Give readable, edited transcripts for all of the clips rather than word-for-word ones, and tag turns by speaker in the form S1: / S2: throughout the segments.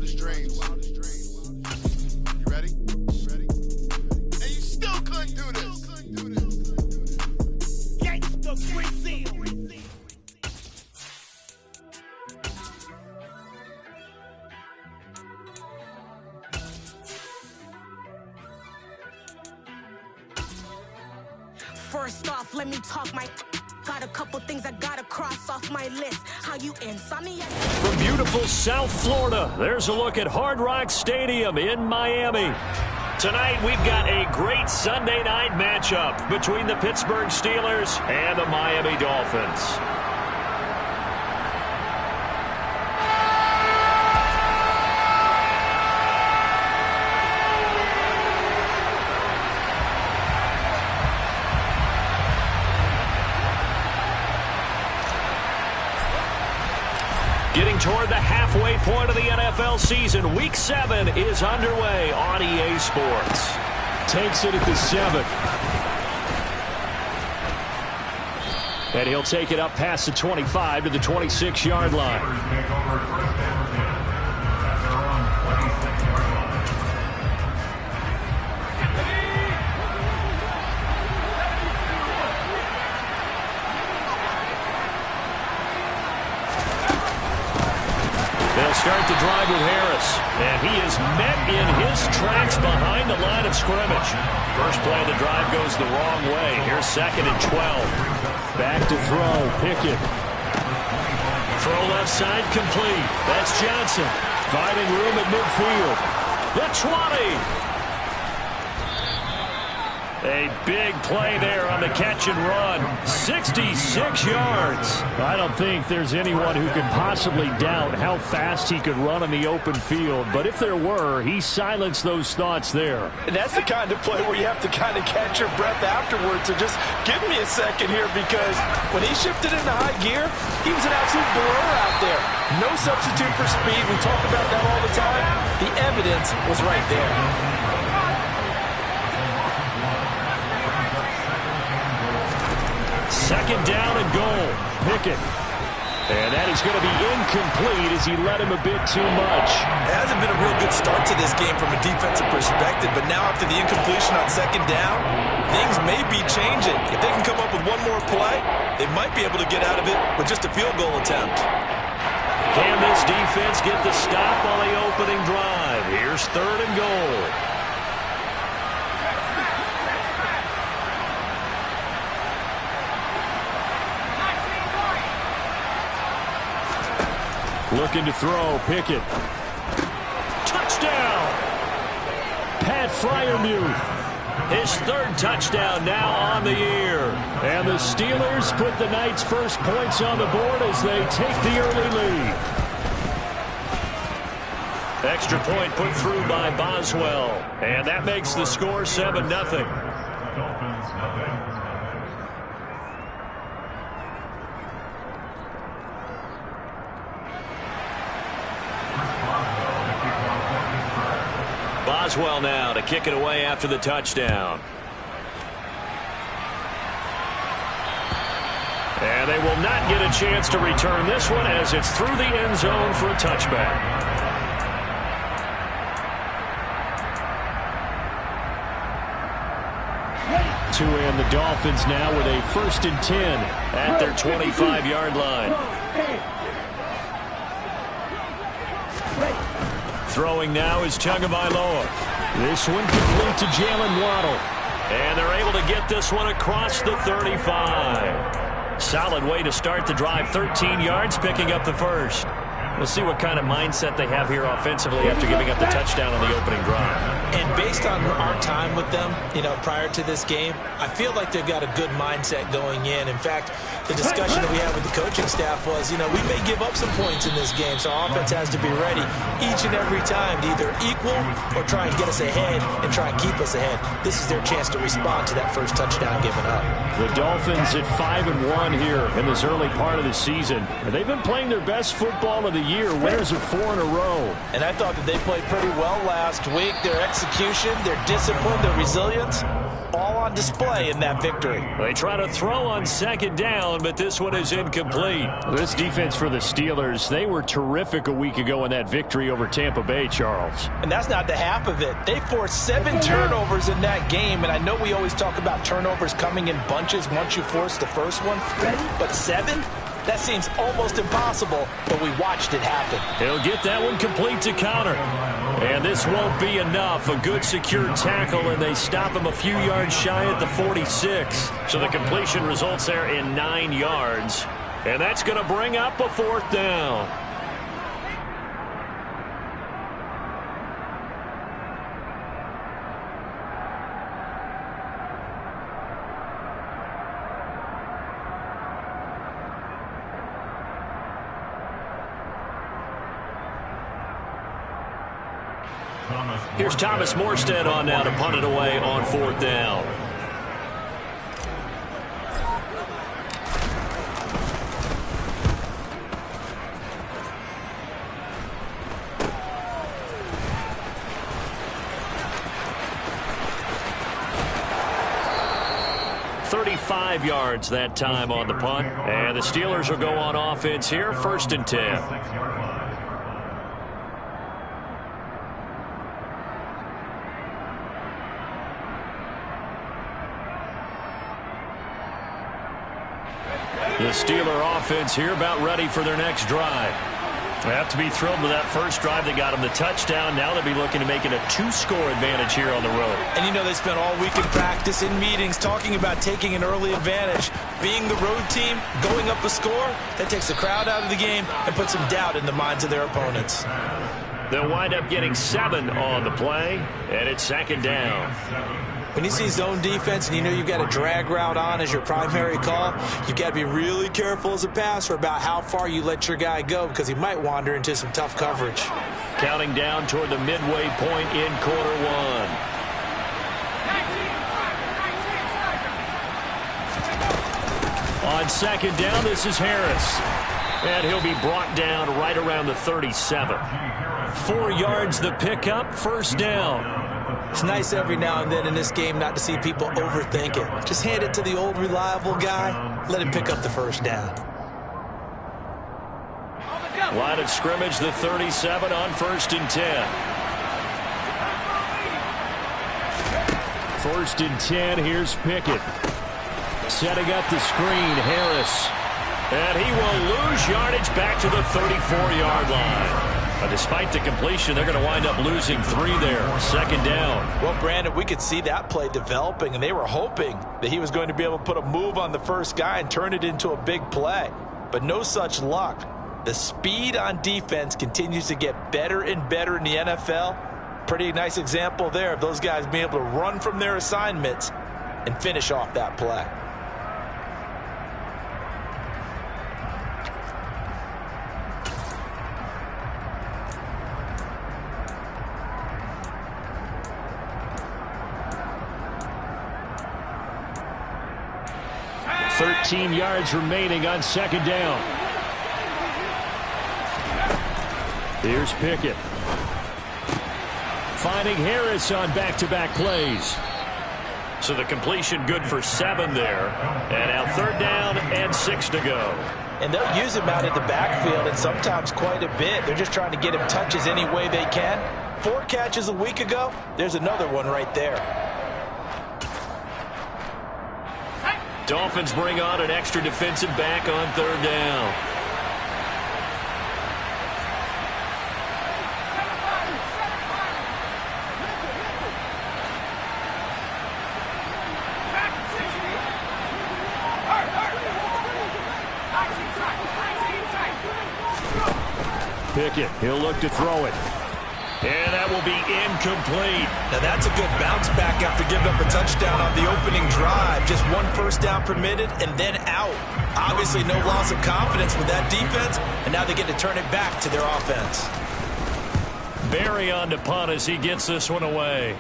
S1: wildest dreams. You ready? And you still couldn't do this. Gangsta Brazil.
S2: First off, let me talk my. Got a couple things I gotta cross off my list. How you insomniac?
S3: From beautiful South Florida, there's a look at Hard Rock Stadium in Miami. Tonight, we've got a great Sunday night matchup between the Pittsburgh Steelers and the Miami Dolphins. Getting toward the halfway point of the NFL season, Week 7 is underway on EA Sports. Takes it at the 7. And he'll take it up past the 25 to the 26-yard line. Start the drive with Harris, and he is met in his tracks behind the line of scrimmage. First play of the drive goes the wrong way. Here's 2nd and 12. Back to throw, Pickett. Throw left side complete. That's Johnson. Finding room at midfield. The 20. A big play there on the catch and run. 66 yards. I don't think there's anyone who could possibly doubt how fast he could run in the open field. But if there were, he silenced those thoughts there.
S4: And that's the kind of play where you have to kind of catch your breath afterwards. So just give me a second here, because when he shifted into high gear, he was an absolute blower out there. No substitute for speed. We talk about that all the time. The evidence was right there.
S3: Second down and goal. Pickett. And that is going to be incomplete as he led him a bit too much.
S4: It hasn't been a real good start to this game from a defensive perspective, but now after the incompletion on second down, things may be changing. If they can come up with one more play, they might be able to get out of it with just a field goal attempt.
S3: Can this defense get the stop on the opening drive? Here's 3rd and goal. Looking to throw, Pickett. Touchdown! Pat Freiermuth. His 3rd touchdown now on the year. And the Steelers put the Knights' first points on the board as they take the early lead. Extra point put through by Boswell. And that makes the score 7-0. Boswell now to kick it away after the touchdown. And they will not get a chance to return this one as it's through the end zone for a touchback. To end the Dolphins now with a 1st and 10 at their 25-yard line. Throwing now is Tagovailoa. This one complete to Jalen Waddle. And they're able to get this one across the 35. Solid way to start the drive. 13 yards, picking up the first. We'll see what kind of mindset they have here offensively after giving up the touchdown on the opening drive.
S4: And based on our time with them, prior to this game, I feel like they've got a good mindset going in. In fact, the discussion that we had with the coaching staff was, we may give up some points in this game, so our offense has to be ready each and every time to either equal or try and get us ahead and try and keep us ahead. This is their chance to respond to that first touchdown given up.
S3: The Dolphins at 5-1 here in this early part of the season. They've been playing their best football of the year, winners of 4 in a row.
S4: And I thought that they played pretty well last week. Their execution, their discipline, their resilience, all on display in that victory.
S3: They try to throw on second down, but this one is incomplete. This defense for the Steelers, they were terrific a week ago in that victory over Tampa Bay, Charles.
S4: And that's not the half of it. They forced 7 turnovers in that game, and I know we always talk about turnovers coming in bunches once you force the first one, but 7? That seems almost impossible, but we watched it happen.
S3: He'll get that one complete to Connor. And this won't be enough. A good secure tackle, and they stop him a few yards shy at the 46. So the completion results there in 9 yards. And that's going to bring up a 4th down. Here's Thomas Morstead on now to punt it away on 4th down. "35 yards that time on the punt. And the Steelers will go on offense here, 1st and 10. The Steeler offense here about ready for their next drive. They have to be thrilled with that first drive that got them the touchdown. Now they'll be looking to make it a 2-score advantage here on the road.
S4: And you know they spent all week in practice, in meetings, talking about taking an early advantage. Being the road team, going up a score, that takes the crowd out of the game and puts some doubt in the minds of their opponents.
S3: They'll wind up getting 7 on the play, and it's 2nd down.
S4: When you see zone defense and you know you've got a drag route on as your primary call, you've got to be really careful as a passer about how far you let your guy go because he might wander into some tough coverage.
S3: Counting down toward the midway point in quarter 1. On 2nd down, this is Harris. And he'll be brought down right around the 37. 4 yards the pickup, 1st down.
S4: It's nice every now and then in this game not to see people overthink it. Just hand it to the old reliable guy. Let him pick up the 1st down.
S3: Line of scrimmage, the 37 on 1st and 10. 1st and 10, here's Pickett. Setting up the screen, Harris. And he will lose yardage back to the 34-yard line. Despite the completion, they're going to wind up losing 3 there. 2nd down.
S4: Well, Brandon, we could see that play developing, and they were hoping that he was going to be able to put a move on the first guy and turn it into a big play. But no such luck. The speed on defense continues to get better and better in the NFL. Pretty nice example there of those guys being able to run from their assignments and finish off that play.
S3: $13 yards remaining on 2nd down. Here's Pickett. Finding Harris on back-to-back plays. So the completion good for 7 there. And now 3rd down and 6 to go.
S4: And they'll use him out at the backfield, and sometimes quite a bit. They're just trying to get him touches any way they can. 4 catches a week ago. There's another one right there.
S3: Dolphins bring on an extra defensive back on 3rd down. Pickett, he'll look to throw it. And that will be incomplete.
S4: Now that's a good bounce back after giving up a touchdown on the opening drive. Just 1 first down permitted and then out. Obviously no loss of confidence with that defense, and now they get to turn it back to their offense.
S3: Barry on to punt as he gets this one away.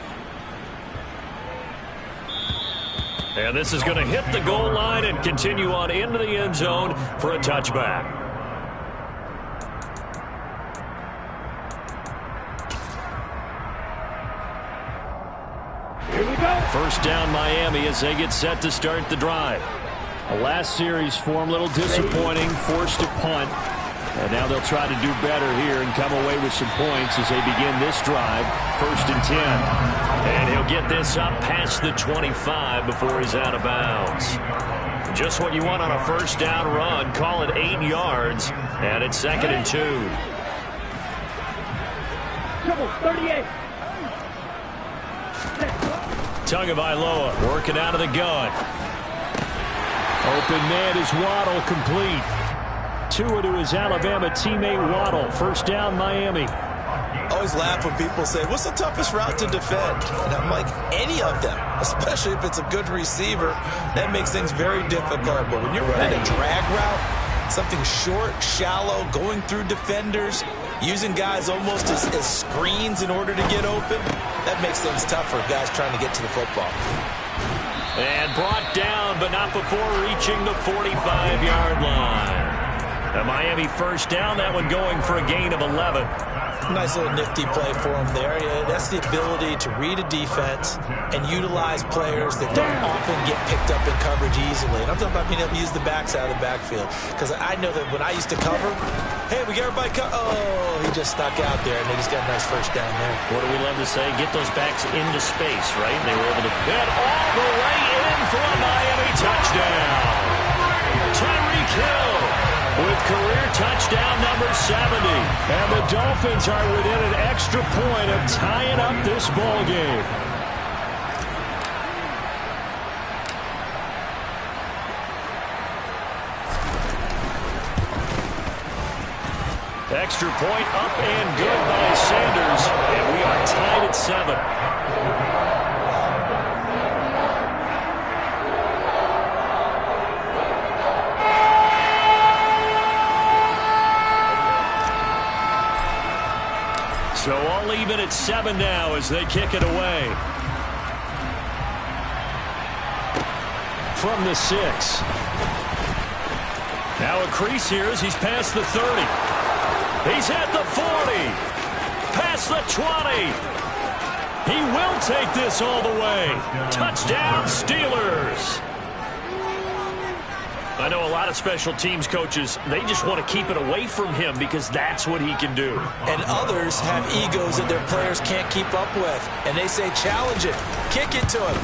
S3: And this is going to hit the goal line and continue on into the end zone for a touchback. First down Miami as they get set to start the drive. The last series for them, a little disappointing, forced to punt. And now they'll try to do better here and come away with some points as they begin this drive. 1st and 10. And he'll get this up past the 25 before he's out of bounds. Just what you want on a first down run. Call it 8 yards. And it's 2nd and 2.
S5: 38.
S3: Tagovailoa working out of the gun. Open man is Waddle, complete. Tua to his Alabama teammate Waddle. First down Miami.
S4: Always laugh when people say, what's the toughest route to defend? And I'm like, any of them, especially if it's a good receiver. That makes things very difficult. But when you're running a drag route, something short, shallow, going through defenders, using guys almost as screens in order to get open, that makes things tough for guys trying to get to the football.
S3: And brought down, but not before reaching the 45-yard line. A Miami first down, that one going for a gain of 11.
S4: Nice little nifty play for him there. Yeah, that's the ability to read a defense and utilize players that don't often get picked up in coverage easily. And I'm talking about being able to use the backs out of the backfield. Because I know that when I used to cover, hey, we got everybody oh, he just stuck out there, and they just got a nice first down there.
S3: What do we love to say? Get those backs into space, right? And they were able to get all the way in for a Miami touchdown. Tyreek Hill with career touchdown number 70. And the Dolphins are within an extra point of tying up this ball game. Extra point up and good by Sanders. And we are tied at 7. So all even at 7 now as they kick it away. From the 6. Now a crease here as he's past the 30. He's at the 40. Past the 20. He will take this all the way. Touchdown, Steelers. I know a lot of special teams coaches, they just want to keep it away from him because that's what he can do.
S4: And others have egos that their players can't keep up with. And they say, challenge it. Kick it to him.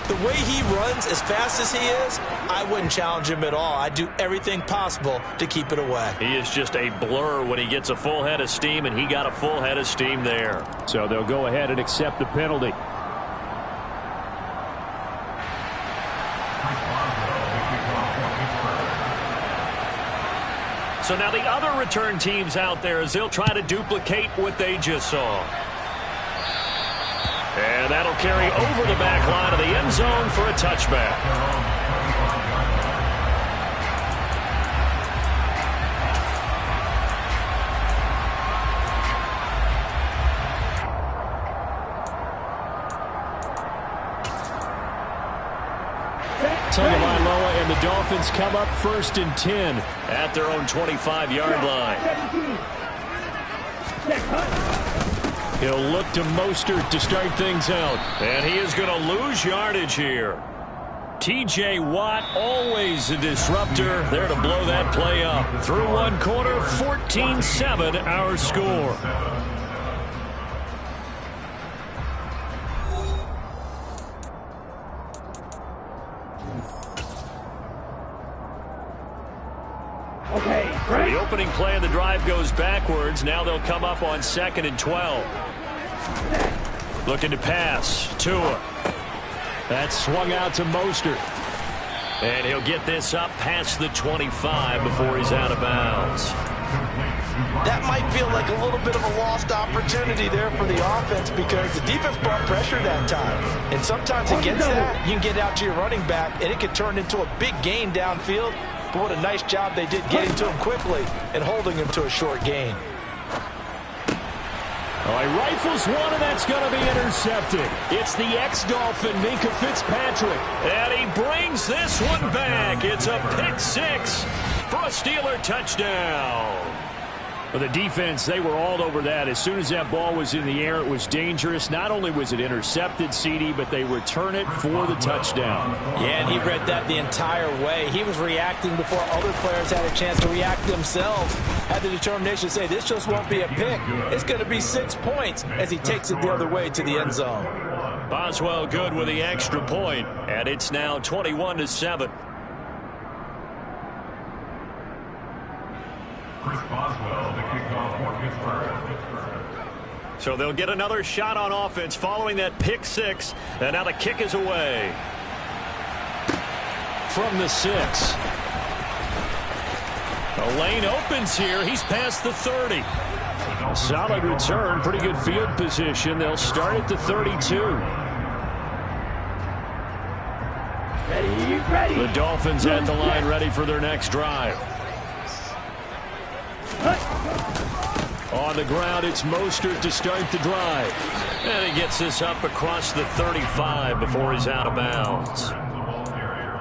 S4: The way he runs as fast as he is, I wouldn't challenge him at all. I'd do everything possible to keep it away.
S3: He is just a blur when he gets a full head of steam, and he got a full head of steam there. So they'll go ahead and accept the penalty. So now the other return teams out there as they'll try to duplicate what they just saw. And that'll carry over the back line of the end zone for a touchback. Tagovailoa and the Dolphins come up 1st and 10 at their own 25-yard line. He'll look to Mostert to start things out. And he is going to lose yardage here. T.J. Watt, always a disruptor, there to blow that play up. Through one quarter, 14-7 our score. The opening play of the drive goes backwards. Now they'll come up on 2nd and 12. Looking to pass. Tua. That's swung out to Mostert. And he'll get this up past the 25 before he's out of bounds.
S4: That might feel like a little bit of a lost opportunity there for the offense because the defense brought pressure that time. And sometimes against that, you can get out to your running back, and it can turn into a big gain downfield. But what a nice job they did getting to him quickly and holding him to a short gain.
S3: Oh, he rifles one, and that's going to be intercepted. It's the ex-Dolphin, Minka Fitzpatrick. And he brings this one back. It's a pick 6 for a Steeler touchdown. Well, the defense, they were all over that. As soon as that ball was in the air, it was dangerous. Not only was it intercepted, CD, but they return it for the touchdown.
S4: Yeah, and he read that the entire way. He was reacting before other players had a chance to react themselves. Had the determination to say, this just won't be a pick. It's going to be 6 points as he takes it the other way to the end zone.
S3: Boswell good with the extra point, and it's now 21-7.
S6: Chris Boswell, the kickoff for Pittsburgh.
S3: So they'll get another shot on offense following that pick 6. And now the kick is away. From the 6. The lane opens here. He's past the 30. Solid return. Pretty good field position. They'll start at the 32.
S5: Ready.
S3: The Dolphins at the line ready for their next drive. On the ground, it's Mostert to start the drive. And he gets this up across the 35 before he's out of bounds.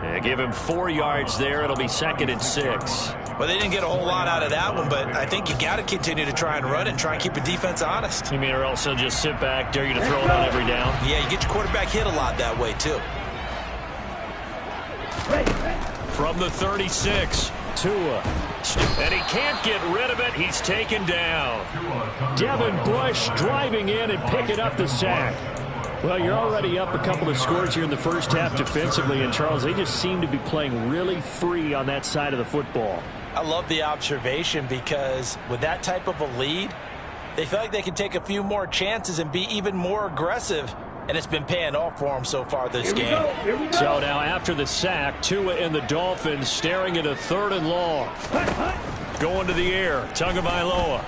S3: They give him 4 yards there. It'll be 2nd and 6.
S4: Well, they didn't get a whole lot out of that one, but I think you got to continue to try and run and try and keep the defense honest.
S3: You mean, or else they'll just sit back, dare you to throw it on every down?
S4: Yeah, you get your quarterback hit a lot that way, too.
S3: From the 36, Tua. And he can't get rid of it. He's taken down. Devin Bush driving in and picking up the sack. Well, you're already up a couple of scores here in the first half defensively, and Charles, they just seem to be playing really free on that side of the football.
S4: I love the observation because with that type of a lead, they feel like they can take a few more chances and be even more aggressive, and it's been paying off for them so far this game.
S3: So now after the sack, Tua and the Dolphins staring at a 3rd and long. Going to the air, Tagovailoa.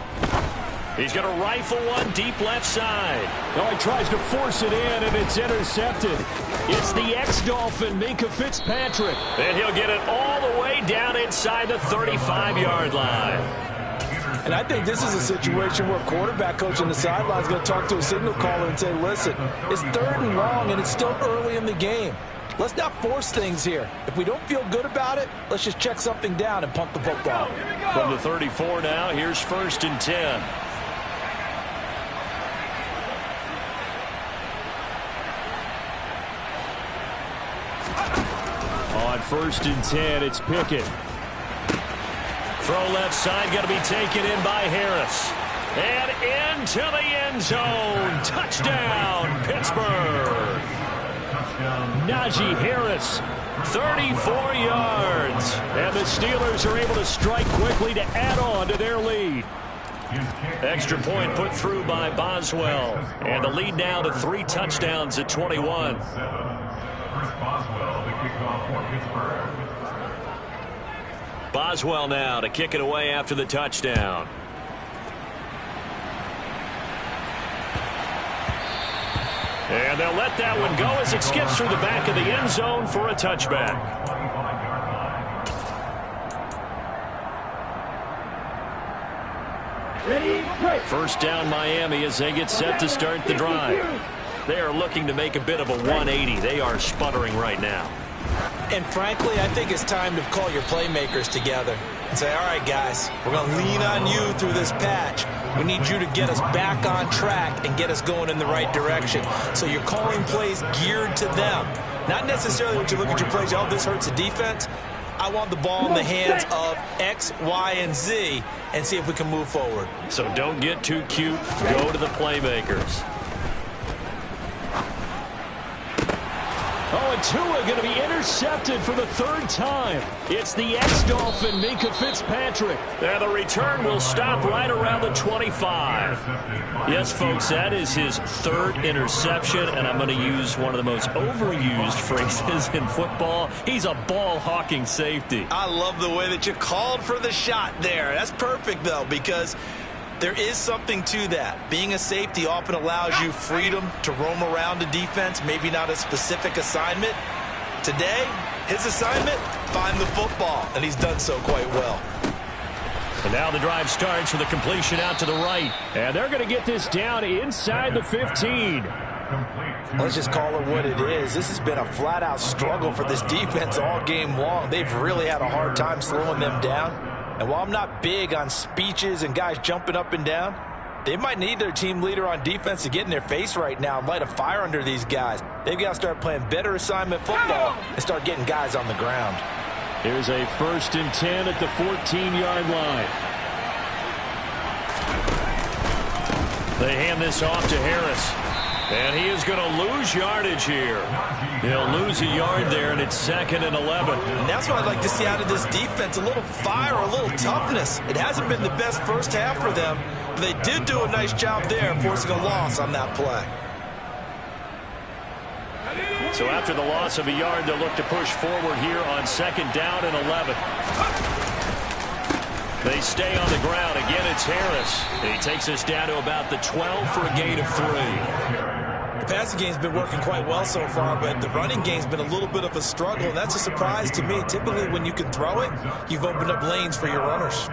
S3: He's going to rifle one deep left side. Oh, he tries to force it in, and it's intercepted. It's the ex-Dolphin, Minkah Fitzpatrick. And he'll get it all the way down inside the 35-yard line.
S4: And I think this is a situation where quarterback coach on the sideline is going to talk to a signal caller and say, listen, it's 3rd and long, and it's still early in the game. Let's not force things here. If we don't feel good about it, let's just check something down and punt the football.
S3: From the 34 now, here's 1st and 10. On 1st and 10, it's Pickett. Throw left side, going to be taken in by Harris. And into the end zone. Touchdown, Pittsburgh. Najee Harris, 34 yards. And the Steelers are able to strike quickly to add on to their lead. Extra point put through by Boswell. And the lead now to 3 touchdowns at 21.
S6: Chris Boswell, the kickoff for Pittsburgh.
S3: Boswell now to kick it away after the touchdown. And they'll let that one go as it skips through the back of the end zone for a touchback. First down Miami as they get set to start the drive. They are looking to make a bit of a 180. They are sputtering right now.
S4: And frankly, I think it's time to call your playmakers together and say, all right, guys, we're going to lean on you through this patch. We need you to get us back on track and get us going in the right direction. So you're calling plays geared to them. Not necessarily when you look at your plays, oh, this hurts the defense. I want the ball in the hands of X, Y, and Z and see if we can move forward.
S3: So don't get too cute. Go to the playmakers. Oh, and Tua going to be intercepted for the 3rd time. It's the ex-Dolphin, Minkah Fitzpatrick. And the return will stop right around the 25. Yes, folks, that is his 3rd interception, and I'm going to use one of the most overused phrases in football. He's a ball-hawking safety.
S4: I love the way that you called for the shot there. That's perfect, though, because there is something to that. Being a safety often allows you freedom to roam around the defense, maybe not a specific assignment. Today, his assignment, find the football, and he's done so quite well.
S3: And now the drive starts with a completion out to the right. And they're going to get this down inside the 15.
S4: Let's just call it what it is. This has been a flat-out struggle for this defense all game long. They've really had a hard time slowing them down. And while I'm not big on speeches and guys jumping up and down, they might need their team leader on defense to get in their face right now and light a fire under these guys. They've got to start playing better assignment football and start getting guys on the ground.
S3: Here's a 1st and 10 at the 14-yard line. They hand this off to Harris. And he is going to lose yardage here. He'll lose a yard there, and it's 2nd and 11.
S4: And that's what I'd like to see out of this defense, a little fire, a little toughness. It hasn't been the best first half for them, but they did do a nice job there, forcing a loss on that play.
S3: So after the loss of a yard, they'll look to push forward here on 2nd down and 11. They stay on the ground. Again, it's Harris. He takes us down to about the 12 for a gain of 3.
S4: The passing game's been working quite well so far, but the running game's been a little bit of a struggle, and that's a surprise to me. Typically, when you can throw it, you've opened up lanes for your runners.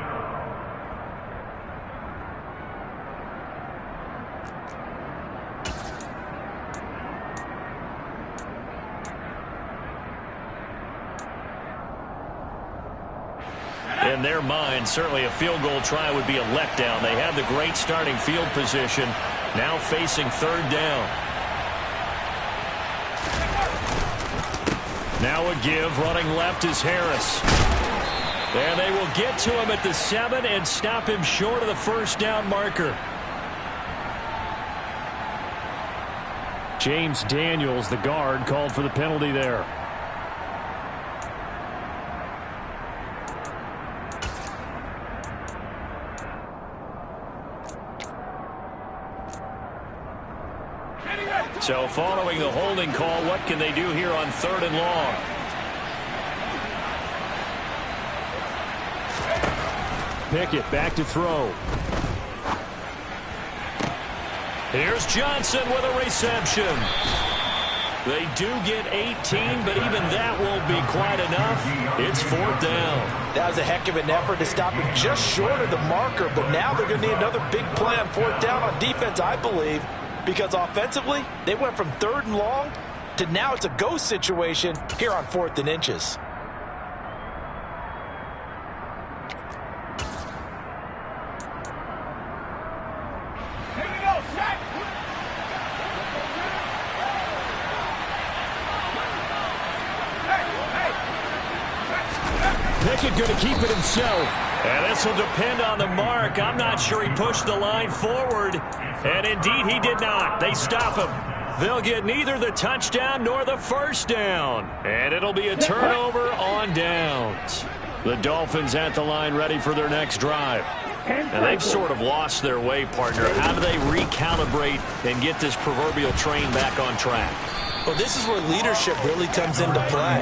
S3: In their mind, certainly a field goal try would be a letdown. They have the great starting field position, now facing 3rd down. Now a give, running left is Harris. And they will get to him at the 7 and stop him short of the 1st down marker. James Daniels, the guard, called for the penalty there. So following the holding call, what can they do here on 3rd and long? Pickett back to throw. Here's Johnson with a reception. They do get 18, but even that won't be quite enough. It's 4th down.
S4: That was a heck of an effort to stop him just short of the marker, but now they're going to need another big play on 4th down on defense, I believe. Because offensively, they went from 3rd and long to now it's a go situation here on 4th and inches.
S3: Pickett going to keep it himself. And this will depend on the mark. I'm not sure he pushed the line forward. And indeed, he did not. They stop him. They'll get neither the touchdown nor the 1st down. And it'll be a turnover on downs. The Dolphins at the line ready for their next drive. And they've sort of lost their way, partner. How do they recalibrate and get this proverbial train back on track?
S4: Well, this is where leadership really comes into play.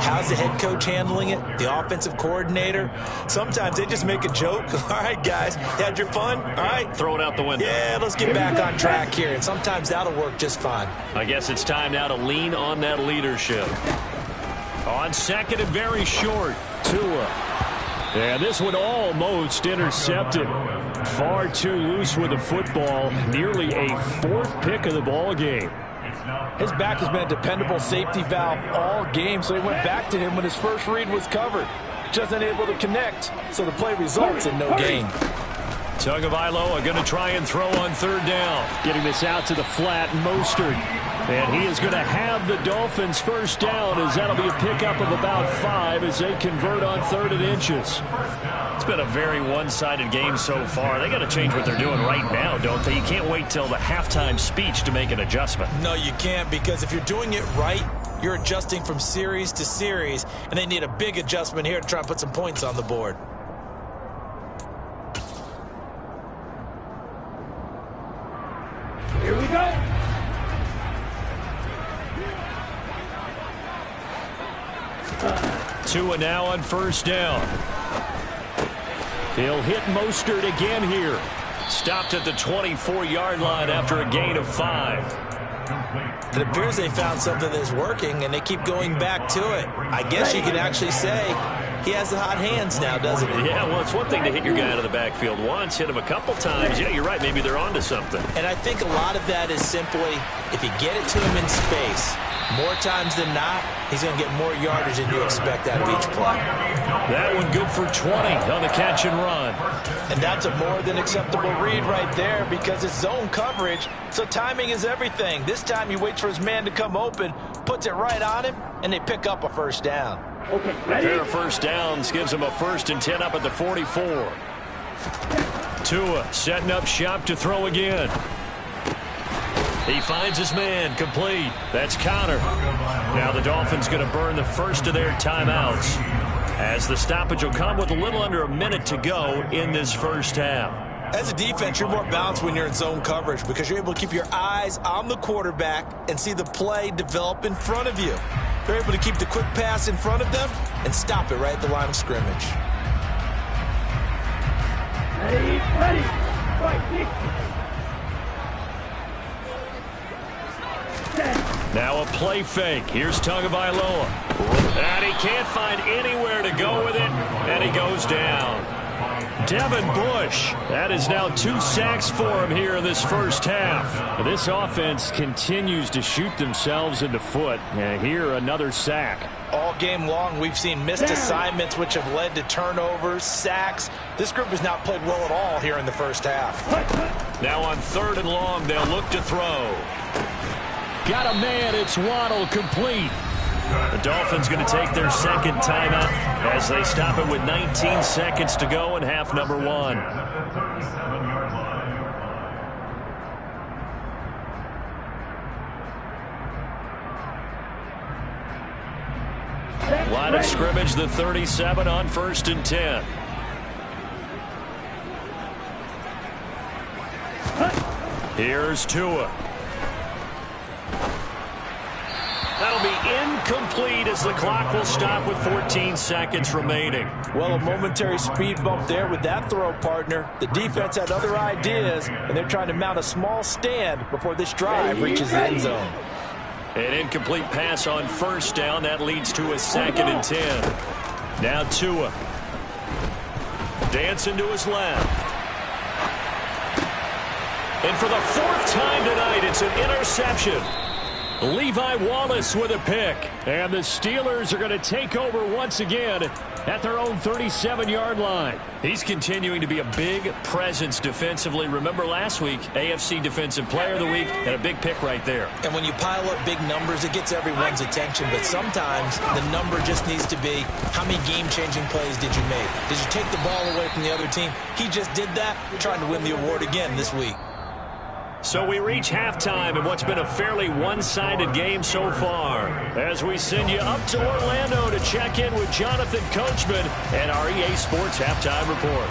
S4: How's the head coach handling it? The offensive coordinator? Sometimes they just make a joke. All right, guys, had your fun? All right.
S3: Throw it out the window.
S4: Yeah, let's get back on track here. And sometimes that'll work just fine.
S3: I guess it's time now to lean on that leadership. On 2nd and very short, Tua. And this one almost intercepted. Far too loose with the football. Nearly a 4th pick of the ball game.
S7: His back has been a dependable safety valve all game, so he went back to him when his first read was covered. Just unable to connect, so the play results in no gain.
S3: Tagovailoa going to try and throw on 3rd down. Getting this out to the flat, Mostert. And he is going to have the Dolphins' 1st down, as that'll be a pickup of about 5 as they convert on 3rd and inches. It's been a very one-sided game so far. They got to change what they're doing right now, don't they? You can't wait till the halftime speech to make an adjustment.
S4: No, you can't, because if you're doing it right, you're adjusting from series to series, and they need a big adjustment here to try and put some points on the board.
S5: Here we go.
S3: Tua now on 1st down. He'll hit Mostert again here. Stopped at the 24-yard line after a gain of 5.
S4: It appears they found something that's working, and they keep going back to it. I guess you could actually say he has the hot hands now, doesn't he?
S3: Yeah, well, it's one thing to hit your guy out of the backfield once, hit him a couple times. Yeah, you're right. Maybe they're onto something.
S4: And I think a lot of that is simply if you get it to him in space, more times than not, he's going to get more yardage than you expect out of each play.
S3: That one good for 20 on the catch and run.
S7: And that's a more than acceptable read right there because it's zone coverage, so timing is everything. This time he waits for his man to come open, puts it right on him, and they pick up a first down.
S5: Okay, ready?
S3: A pair of first downs gives him a 1st and 10 up at the 44. Tua setting up shop to throw again. He finds his man, complete. That's Connor. Now the Dolphins going to burn the first of their timeouts as the stoppage will come with a little under a minute to go in this first half.
S4: As a defense, you're more balanced when you're in zone coverage because you're able to keep your eyes on the quarterback and see the play develop in front of you. They're able to keep the quick pass in front of them and stop it right at the line of scrimmage.
S5: Ready, ready. Fight,
S3: Now a play fake. Here's Tagovailoa. And he can't find anywhere to go with it, and he goes down. Devin Bush. That is now 2 sacks for him here in this first half. This offense continues to shoot themselves in the foot. And here another sack.
S7: All game long, we've seen missed assignments which have led to turnovers, sacks. This group has not played well at all here in the first half.
S3: Now on 3rd and long, they'll look to throw. Got a man, it's Waddle, complete. The Dolphins going to take their second timeout as they stop it with 19 seconds to go in half number 1. Line of scrimmage, the 37 on 1st and 10. Here's Tua. That'll be incomplete as the clock will stop with 14 seconds remaining.
S7: Well, a momentary speed bump there with that throw, partner. The defense had other ideas, and they're trying to mount a small stand before this drive reaches the end zone.
S3: An incomplete pass on 1st down. That leads to a 2nd and 10. Now Tua. Dancing to his left. And for the 4th time tonight, it's an interception. Levi Wallace with a pick. And the Steelers are going to take over once again at their own 37-yard line. He's continuing to be a big presence defensively. Remember last week, AFC Defensive Player of the Week, and a big pick right there.
S4: And when you pile up big numbers, it gets everyone's attention. But sometimes the number just needs to be, how many game-changing plays did you make? Did you take the ball away from the other team? He just did that, trying to win the award again this week.
S3: So we reach halftime in what's been a fairly one-sided game so far. As we send you up to Orlando to check in with Jonathan Coachman and our EA Sports Halftime Report.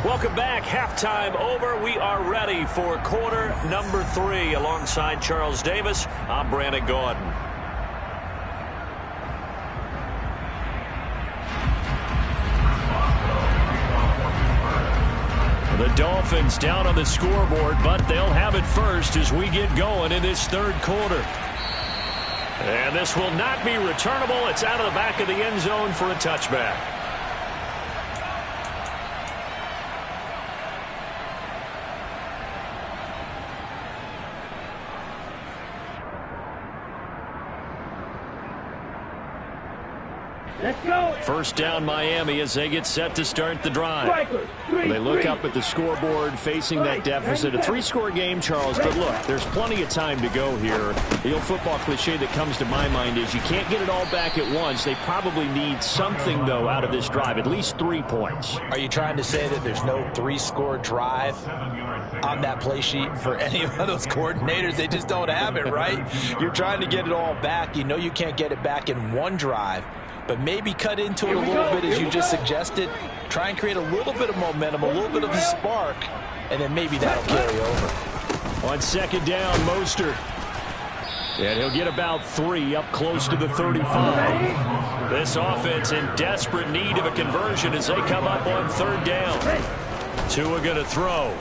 S3: Welcome back. Halftime over. We are ready for quarter number 3. Alongside Charles Davis, I'm Brandon Gordon. The Dolphins down on the scoreboard, but they'll have it first as we get going in this 3rd quarter. And this will not be returnable. It's out of the back of the end zone for a touchback.
S5: Let's go.
S3: First down Miami as they get set to start the drive. They look up at the scoreboard facing that deficit. A 3-score game, Charles, but look, there's plenty of time to go here. The old football cliche that comes to my mind is you can't get it all back at once. They probably need something, though, out of this drive, at least 3 points.
S7: Are you trying to say that there's no 3-score drive on that play sheet for any of those coordinators? They just don't have it, right? You're trying to get it all back. You know you can't get it back in one drive. But maybe cut into it a little bit as you just suggested. Try and create a little bit of momentum, a little bit of a spark, and then maybe that'll carry over.
S3: On 2nd down, Mostert. And he'll get about 3 up close to the 35. This offense in desperate need of a conversion as they come up on 3rd down. Tua going to throw.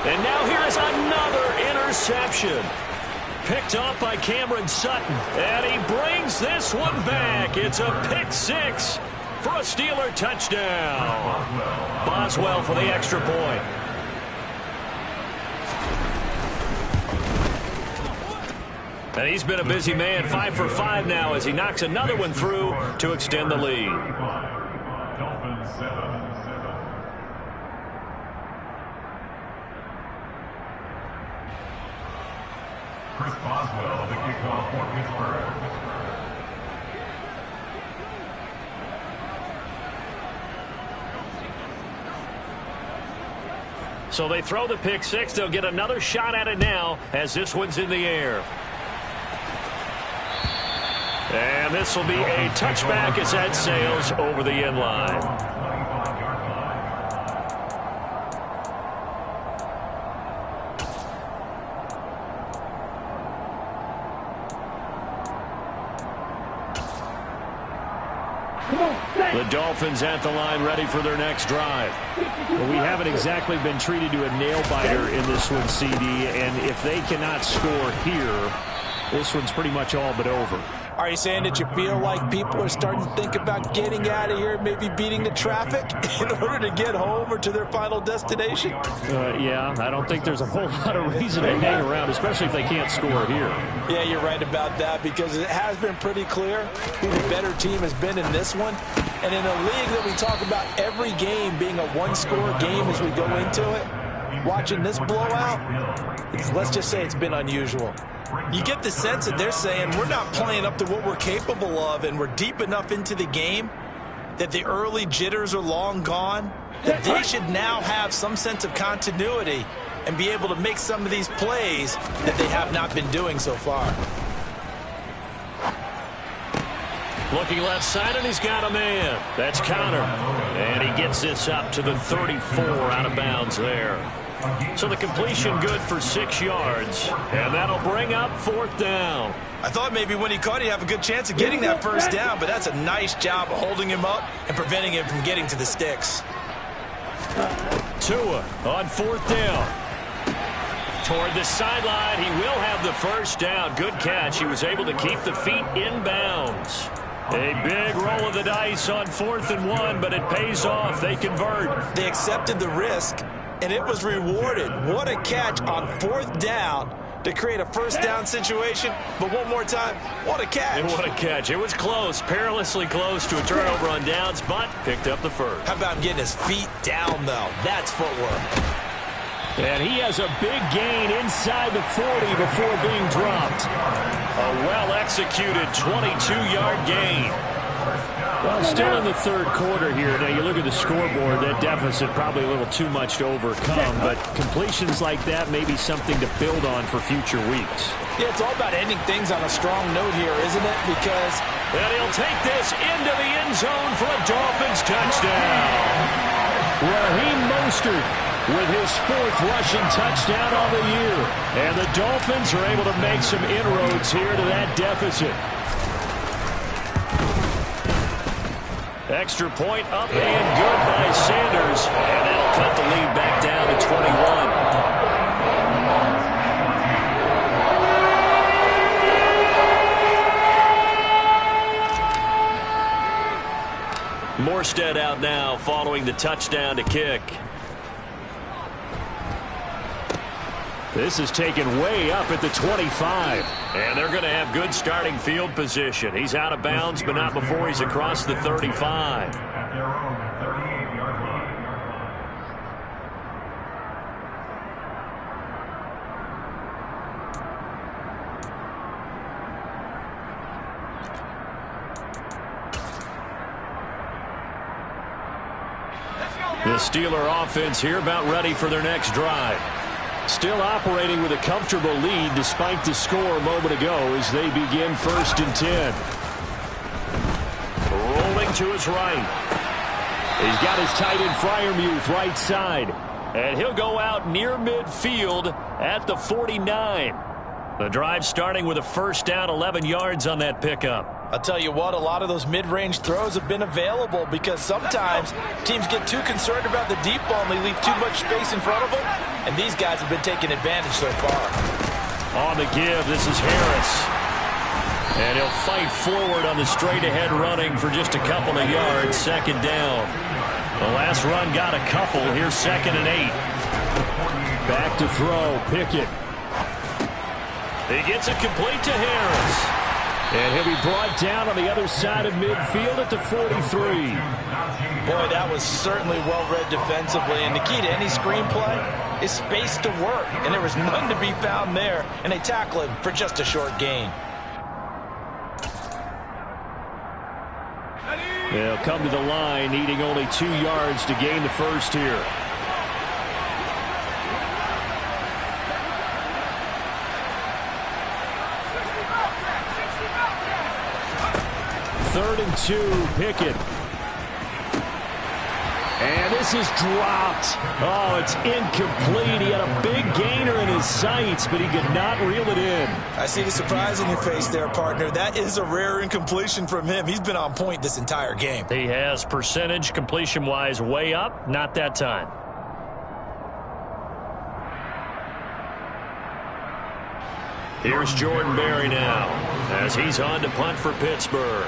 S3: And now here is another interception. Picked off by Cameron Sutton. And he brings this one back. It's a pick six for a Steeler touchdown. Boswell for the extra point. And he's been a busy man, 5 for 5 now as he knocks another one through to extend the lead.
S6: Chris Boswell, the kickoff for Pittsburgh.
S3: So they throw the pick six. They'll get another shot at it now as this one's in the air. And this will be a touchback as that sails over the end line. The Dolphins at the line ready for their next drive.
S8: Well, we haven't exactly been treated to a nail-biter in this one, CD, and if they cannot score here, this one's pretty much all but over.
S7: Are you saying that you feel like people are starting to think about getting out of here, maybe beating the traffic in order to get home or to their final destination?
S8: Yeah, I don't think there's a whole lot of reason to hang around, especially if they can't score here.
S7: Yeah, you're right about that because it has been pretty clear who the better team has been in this one. And in a league that we talk about every game being a one-score game as we go into it, watching this blowout, let's just say it's been unusual. You get the sense that they're saying we're not playing up to what we're capable of, and we're deep enough into the game that the early jitters are long gone, that they should now have some sense of continuity and be able to make some of these plays that they have not been doing so far.
S3: Looking left side, and he's got a man. That's Connor. And he gets this up to the 34 out of bounds there. So the completion good for 6 yards, and that'll bring up 4th down.
S7: I thought maybe when he caught it, he'd have a good chance of getting that first down, but that's a nice job of holding him up and preventing him from getting to the sticks.
S3: Tua on 4th down. Toward the sideline, he will have the first down. Good catch. He was able to keep the feet in bounds. A big roll of the dice on 4th and 1, but it pays off. They convert.
S7: They accepted the risk, and it was rewarded. What a catch on 4th down to create a first down situation. But one more time, what a catch.
S3: And what a catch. It was close, perilously close to a turnover on downs, but picked up the first.
S7: How about him getting his feet down, though? That's footwork.
S8: And he has a big gain inside the 40 before being dropped.
S3: A well-executed 22-yard gain.
S8: Well, still in the third quarter here. Now, you look at the scoreboard, that deficit probably a little too much to overcome, but completions like that may be something to build on for future weeks.
S7: Yeah, it's all about ending things on a strong note here, isn't it? Because...
S3: And he'll take this into the end zone for a Dolphins touchdown.
S8: Raheem Mostert with his 4th rushing touchdown on the year. And the Dolphins are able to make some inroads here to that deficit.
S3: Extra point up and good by Sanders. And that'll cut the lead back down to 21. Morstead out now following the touchdown to kick.
S8: This is taken way up at the 25.
S3: And they're going to have good starting field position. He's out of bounds, but not before he's across the 35.
S6: At their own 38-yard line.
S3: The Steeler offense here about ready for their next drive.
S8: Still operating with a comfortable lead despite the score a moment ago as they begin 1st and 10.
S3: Rolling to his right.
S8: He's got his tight end Freiermuth right side.
S3: And he'll go out near midfield at the 49. The drive starting with a first down, 11 yards on that pickup.
S7: I'll tell you what, a lot of those mid-range throws have been available because sometimes teams get too concerned about the deep ball and they leave too much space in front of them, and these guys have been taking advantage so far.
S3: On the give, this is Harris. And he'll fight forward on the straight-ahead running for just a couple of yards, second down. The last run got a couple. Here's 2nd and 8. Back to throw, Pickett. He gets it complete to Harris. And he'll be brought down on the other side of midfield at the 43.
S7: Boy, that was certainly well-read defensively. And the key to any screenplay is space to work. And there was none to be found there. And they tackle him for just a short gain.
S3: They'll come to the line, needing only 2 yards to gain the first here. Third and 2, Pickett. And this is dropped. Oh, it's incomplete. He had a big gainer in his sights, but he could not reel it in.
S4: I see the surprise on your face there, partner. That is a rare incompletion from him. He's been on point this entire game.
S3: He has percentage completion-wise way up. Not that time. Here's Jordan Berry now as he's on to punt for Pittsburgh.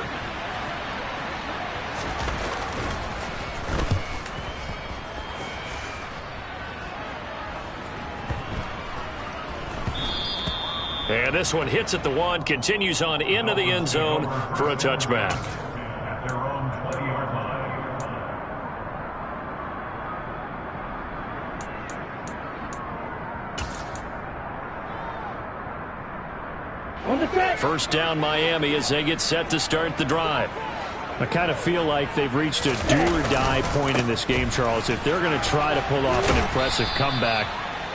S3: And this one hits at the 1, continues on into the end zone for a touchback.
S6: At their own 20-yard line.
S5: On the track.
S3: First down Miami as they get set to start the drive. I kind of feel like they've reached a do-or-die point in this game, Charles. If they're going to try to pull off an impressive comeback,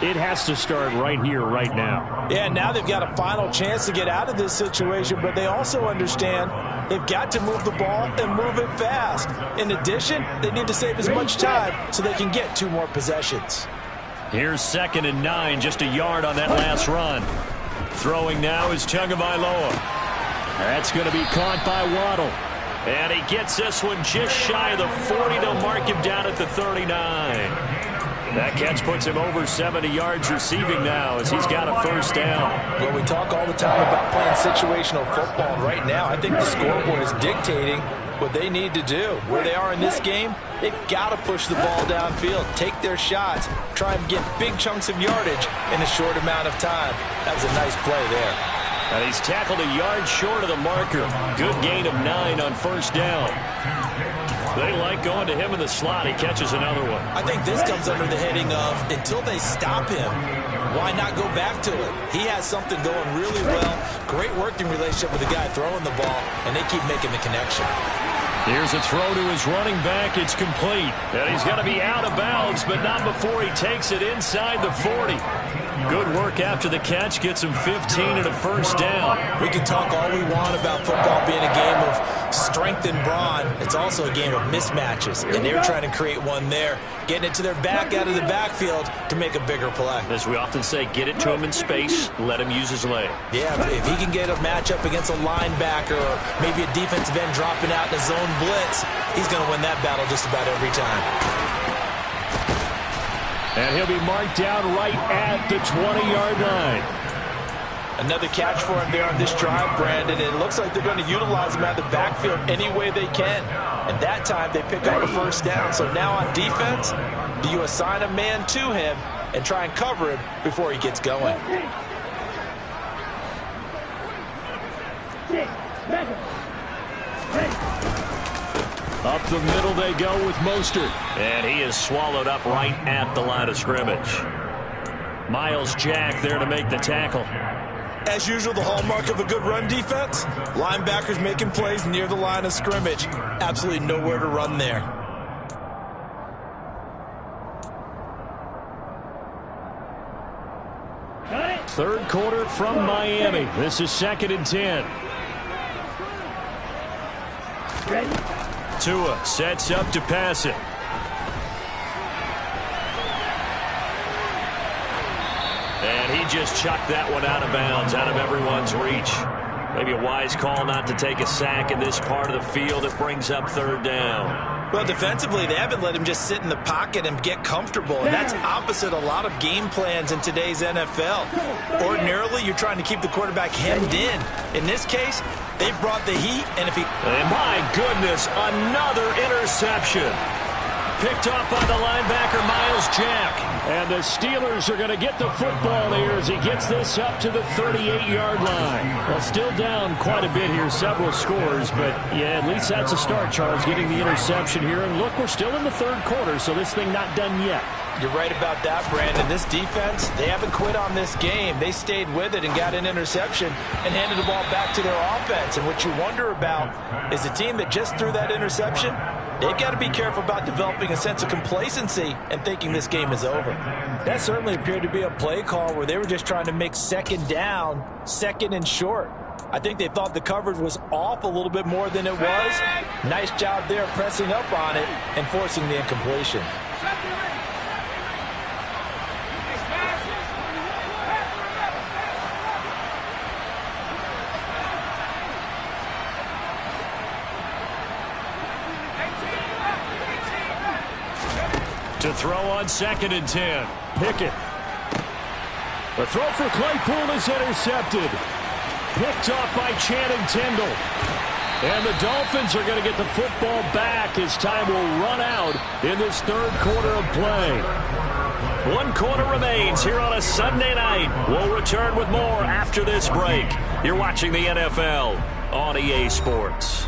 S3: it has to start right here, right now.
S4: Yeah, now they've got a final chance to get out of this situation, but they also understand they've got to move the ball and move it fast. In addition, they need to save as much time so they can get 2 more possessions.
S3: Here's 2nd and 9, just a yard on that last run. Throwing now is Tagovailoa. That's going to be caught by Waddle. And he gets this one just shy of the 40. They'll mark him down at the 39. That catch puts him over 70 yards receiving now as he's got a first down.
S7: Well, we talk all the time about playing situational football. And right now, I think the scoreboard is dictating what they need to do. Where they are in this game, they've got to push the ball downfield, take their shots, try and get big chunks of yardage in a short amount of time. That was a nice play there.
S3: And he's tackled a yard short of the marker. Good gain of 9 on first down. They like going to him in the slot. He catches another one.
S4: I think this comes under the heading of until they stop him, why not go back to it? He has something going really well. Great working relationship with the guy throwing the ball, and they keep making the connection.
S3: Here's a throw to his running back. It's complete. And he's going to be out of bounds, but not before he takes it inside the 40. Good work after the catch. Gets him 15 and a first down.
S4: We can talk all we want about football being a game of strength and brawn. It's also a game of mismatches, and they're trying to create one there, getting it to their back out of the backfield to make a bigger play.
S3: As we often say, get it to him in space, let him use his leg.
S4: Yeah, if he can get a matchup against a linebacker or maybe a defensive end dropping out in a zone blitz, he's going to win that battle just about every time.
S3: And he'll be marked down right at the 20-yard line.
S4: Another catch for him there on this drive, Brandon. It looks like they're going to utilize him out of the backfield any way they can. And that time they pick up a first down. So now on defense, do you assign a man to him and try and cover him before he gets going?
S3: Up the middle they go with Mostert. And he is swallowed up right at the line of scrimmage. Miles Jack there to make the tackle.
S4: As usual, the hallmark of a good run defense, linebackers making plays near the line of scrimmage. Absolutely nowhere to run there.
S3: Third quarter from Miami. This is 2nd and 10.
S5: Ready?
S3: Tua sets up to pass it. And he just chucked that one out of bounds, out of everyone's reach. Maybe a wise call not to take a sack in this part of the field. It brings up third down.
S4: Well, defensively, they haven't let him just sit in the pocket and get comfortable, and that's opposite a lot of game plans in today's NFL. Ordinarily, you're trying to keep the quarterback hemmed in. In this case, they brought the heat, and if he...
S3: And my goodness, another interception. Picked off by the linebacker, Miles Jack.
S8: And the Steelers are going to get the football here as he gets this up to the 38-yard line. Well, still down quite a bit here, several scores, but yeah, at least that's a start, Charles, getting the interception here. And look, we're still in the third quarter, so this thing not done yet.
S4: You're right about that, Brandon. This defense, they haven't quit on this game. They stayed with it and got an interception and handed the ball back to their offense. And what you wonder about is the team that just threw that interception, they've got to be careful about developing a sense of complacency and thinking this game is over. That certainly appeared to be a play call where they were just trying to make second down, second and short. I think they thought the coverage was off a little bit more than it was. Nice job there pressing up on it and forcing the incompletion.
S3: To throw on 2nd and 10.
S8: Pickett. The throw for Claypool is intercepted. Picked off by Channing Tindall. And the Dolphins are going to get the football back as time will run out in this third quarter of play.
S3: 1 quarter remains here on a Sunday night. We'll return with more after this break. You're watching the NFL on EA Sports.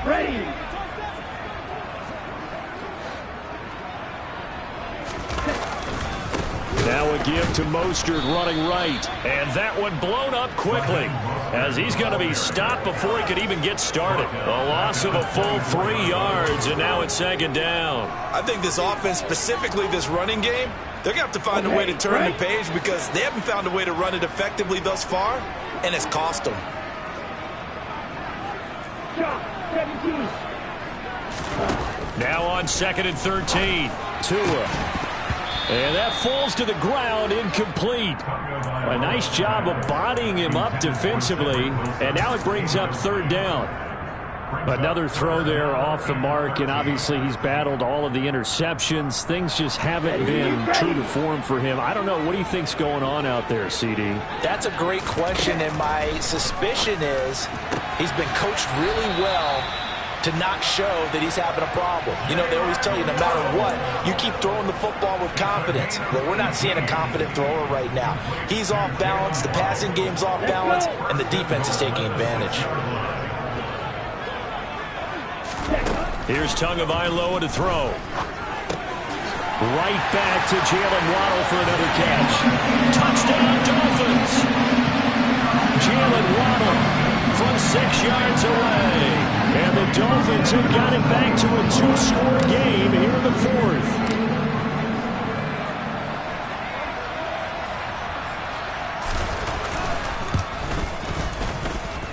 S5: Ready.
S8: Now a give to Mostert running right.
S3: And that one blown up quickly as he's going to be stopped before he could even get started. A loss of a full 3 yards, and now it's 2nd down.
S4: I think this offense, specifically this running game, they're going to have to find a way to turn the page because they haven't found a way to run it effectively thus far, and it's cost them.
S5: 17.
S3: Now on 2nd and 13.
S8: Tua. And that falls to the ground, incomplete. A nice job of bodying him up defensively, and now it brings up 3rd down. Another throw there off the mark, and obviously he's battled all of the interceptions. Things just haven't been true to form for him. I don't know. What do you think's going on out there, CD?
S4: That's a great question, and my suspicion is he's been coached really well to not show that he's having a problem. You know, they always tell you no matter what, you keep throwing the football with confidence. Well, we're not seeing a confident thrower right now. He's off balance, the passing game's off balance, and the defense is taking advantage.
S3: Here's Tagovailoa to throw. Right back to Jalen Waddle for another catch. Touchdown, Dolphins! Jalen Waddle from 6 yards away. And the Dolphins have got it back to a 2-score game here in the 4th.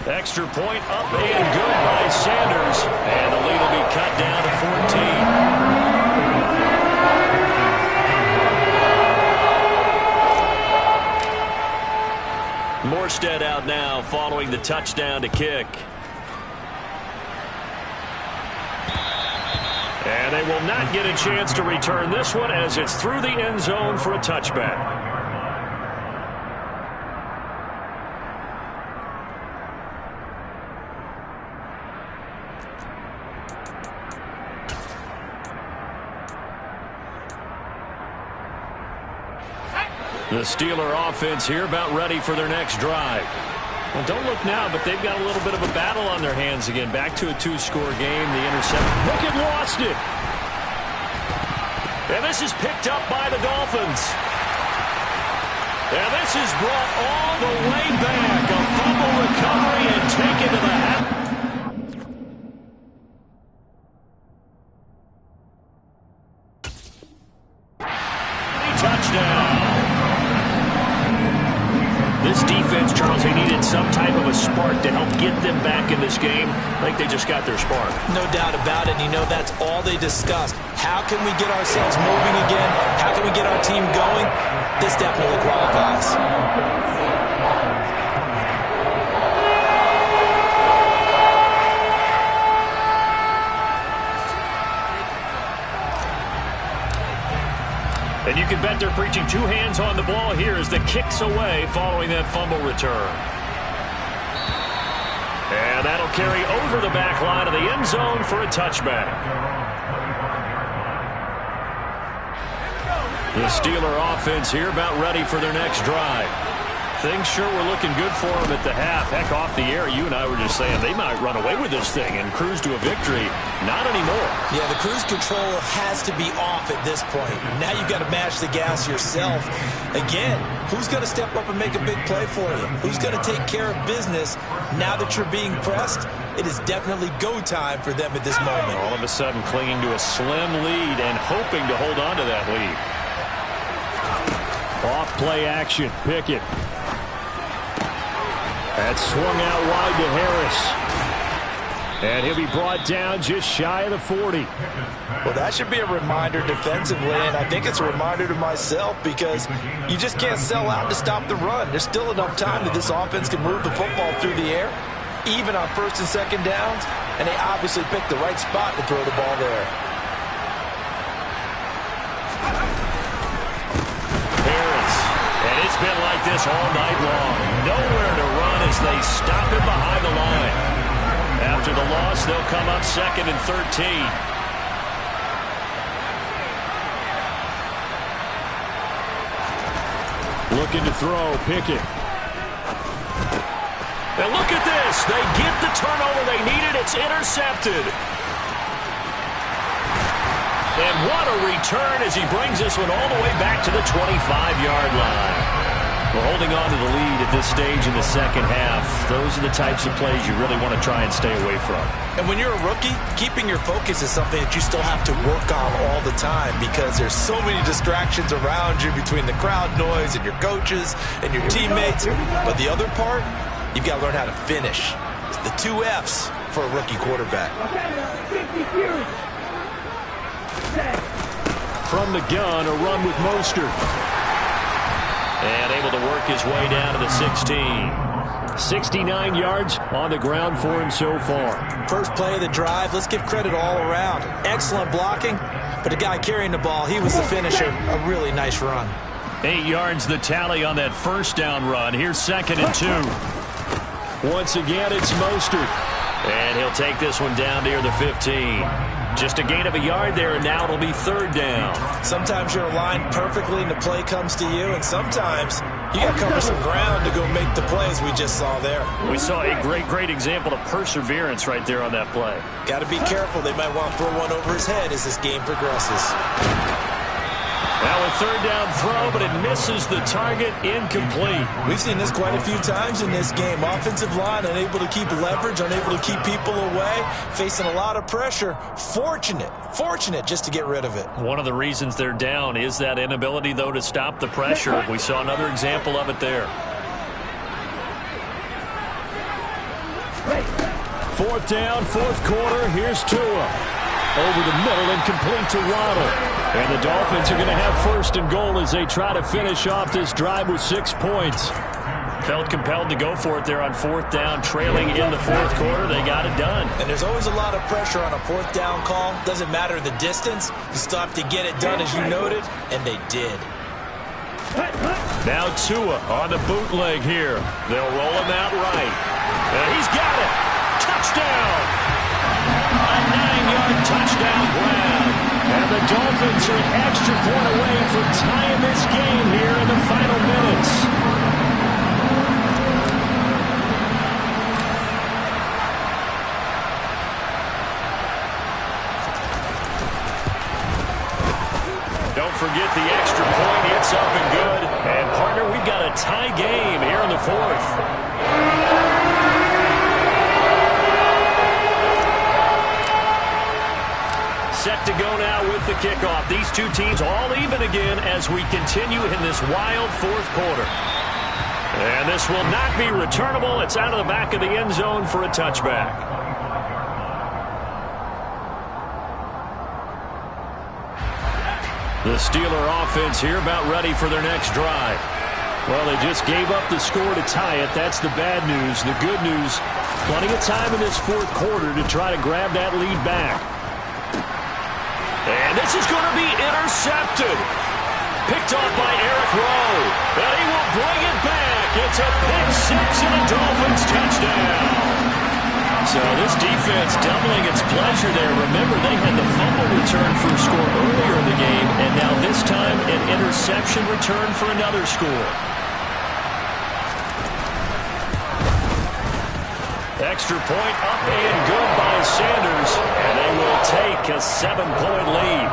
S3: Extra point up and good by Sanders. And the lead will be cut down to 14. Morstead out now following the touchdown to kick. And they will not get a chance to return this one as it's through the end zone for a touchback. The Steeler offense here about ready for their next drive. Well, don't look now, but they've got a little bit of a battle on their hands again. Back to a 2-score game. The interception. Pickett lost it. And this is picked up by the Dolphins. And this is brought all the way back. A fumble recovery and taken to the half. Touchdown. This defense, Charles, they needed some type of a spark to help get them back in this game. I think they just got their spark.
S4: No doubt about it. You know, that's all they discussed. How can we get ourselves moving again? How can we get our team going? This definitely qualifies.
S3: And you can bet they're preaching two hands on the ball here as the kick's away following that fumble return. And that'll carry over the back line of the end zone for a touchback. The Steeler offense here about ready for their next drive. Things sure were looking good for them at the half. Heck, off the air, you and I were just saying they might run away with this thing and cruise to a victory. Not anymore.
S4: Yeah, the cruise control has to be off at this point. Now you've got to mash the gas yourself. Again, who's going to step up and make a big play for you? Who's going to take care of business now that you're being pressed? It is definitely go time for them at this moment.
S3: All of a sudden clinging to a slim lead and hoping to hold on to that lead.
S8: Off play action. Pickett. That's swung out wide to Harris. And he'll be brought down just shy of the 40.
S7: Well, that should be a reminder defensively, and I think it's a reminder to myself because you just can't sell out to stop the run. There's still enough time that this offense can move the football through the air, even on first and second downs, and they obviously picked the right spot to throw the ball there.
S3: Harris. And it's been like this all night long. Nowhere to run as they stop him behind the line. After the loss, they'll come up 2nd and 13.
S8: Looking to throw. Pickett.
S3: And look at this. They get the turnover they needed. It's intercepted. And what a return as he brings this one all the way back to the 25-yard line. We're holding on to the lead at this stage in the second half. Those are the types of plays you really want to try and stay away from.
S4: And when you're a rookie, keeping your focus is something that you still have to work on all the time because there's so many distractions around you between the crowd noise and your coaches and your teammates. But the other part, you've got to learn how to finish. It's the 2 F's for a rookie quarterback.
S8: From the gun, a run with Mostert.
S3: And able to work his way down to the 16.
S8: 69 yards on the ground for him so far.
S4: First play of the drive, let's give credit all around. Excellent blocking, but the guy carrying the ball, he was the finisher. A really nice run.
S3: 8 yards the tally on that first down run. Here's 2nd and 2.
S8: Once again, it's Mostert.
S3: And he'll take this one down near the 15. Just a gain of a yard there, and now it'll be 3rd down.
S4: Sometimes you're aligned perfectly and the play comes to you, and sometimes you got to cover some ground to go make the plays we just saw there.
S3: We saw a great example of perseverance right there on that play.
S4: Got to be careful. They might want to throw one over his head as this game progresses.
S3: Now a 3rd down throw, but it misses the target, incomplete.
S4: We've seen this quite a few times in this game. Offensive line unable to keep leverage, unable to keep people away, facing a lot of pressure. Fortunate just to get rid of it.
S3: One of the reasons they're down is that inability, though, to stop the pressure. We saw another example of it there.
S8: 4th down, 4th quarter. Here's Tua. Over the middle and complete to Waddle. And the Dolphins are going to have 1st and goal as they try to finish off this drive with 6 points.
S3: Felt compelled to go for it there on 4th down, trailing in the 4th quarter. They got it done.
S4: And there's always a lot of pressure on a 4th down call. Doesn't matter the distance. You still have to get it done as you noted, and they did.
S3: Now Tua on the bootleg here. They'll roll him out right. And he's got it. Touchdown. A 9-yard touchdown grab. And the Dolphins are an extra point away from tying this game here in the final minutes. Don't forget the extra point. It's up and good. And, partner, we've got a tie game here in the 4th. Set to go now with the kickoff. These two teams all even again as we continue in this wild 4th quarter. And this will not be returnable. It's out of the back of the end zone for a touchback. The Steeler offense here about ready for their next drive. Well, they just gave up the score to tie it. That's the bad news. The good news, plenty of time in this fourth quarter to try to grab that lead back. And this is going to be intercepted. Picked off by Eric Rowe. And he will bring it back. It's a pick six and a Dolphins touchdown. So this defense doubling its pleasure there. Remember, they had the fumble return for a score earlier in the game, and now this time an interception return for another score. Extra point up and good by Sanders, and they will take a 7-point lead.